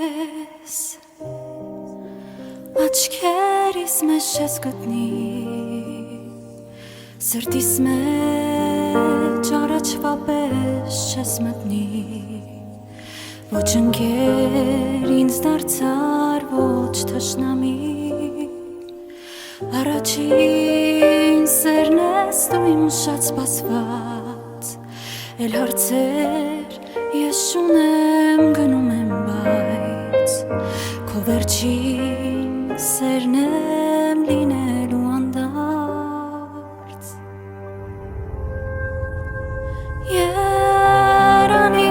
քեզ աչքերիս մեջ ես գտնի սրտիս մեջ առաջվա պես չես մտնի ոչ ընկեր ինձ դարձար ոչ թշնամի առաջին սերն ես դու իմ շատ սպասված էլ հարցեր ես չունեմ գնում եմ բայց քո վերջին սերն եմ լինելու անդարձ երանի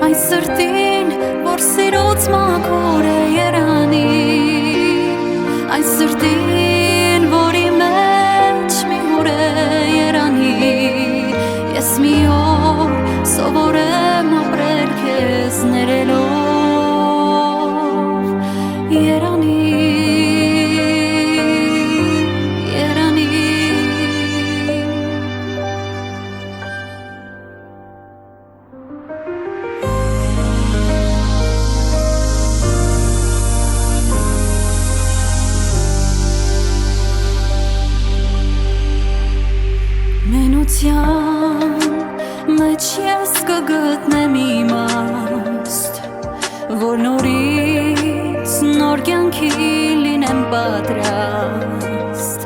այն սրտին որ սիրուց մաքուր է երանի այն սրտին որի մեջ մի հուր է երանի ես մի օր սովորեմ ապրել քեզ ներելով երանի մենության մեջ ես կգտնեմ իմաստ որ նորից նոր կյանքի լինեմ պատրաստ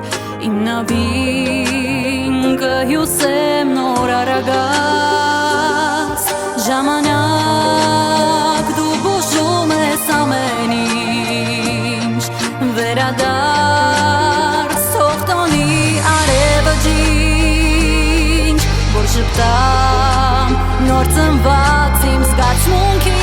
իմ նավին կհյուսեմ նոր արագած ժամանակ դու բուժում ես ամեն ինչ վերադարձ թող տոնի արևը ջինջ որ շպտամ նոր ծնված իմ զգացմունքի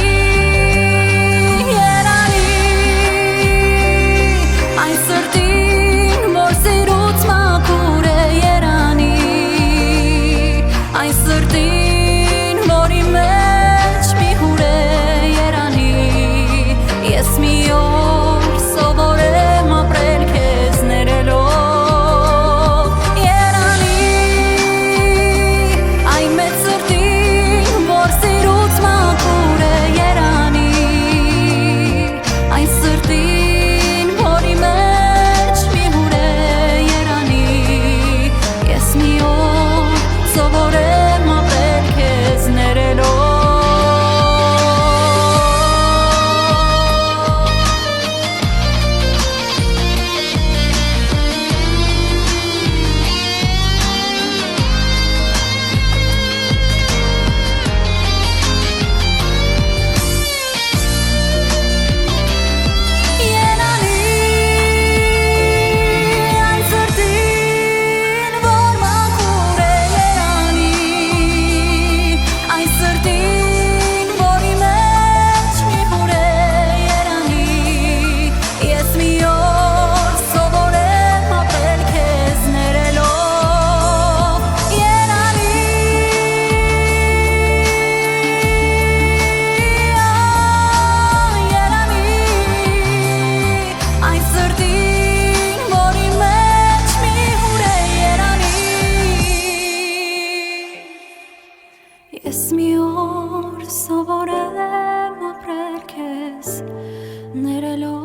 Ես մի օր սովորեմ ապրել քեզ ներելով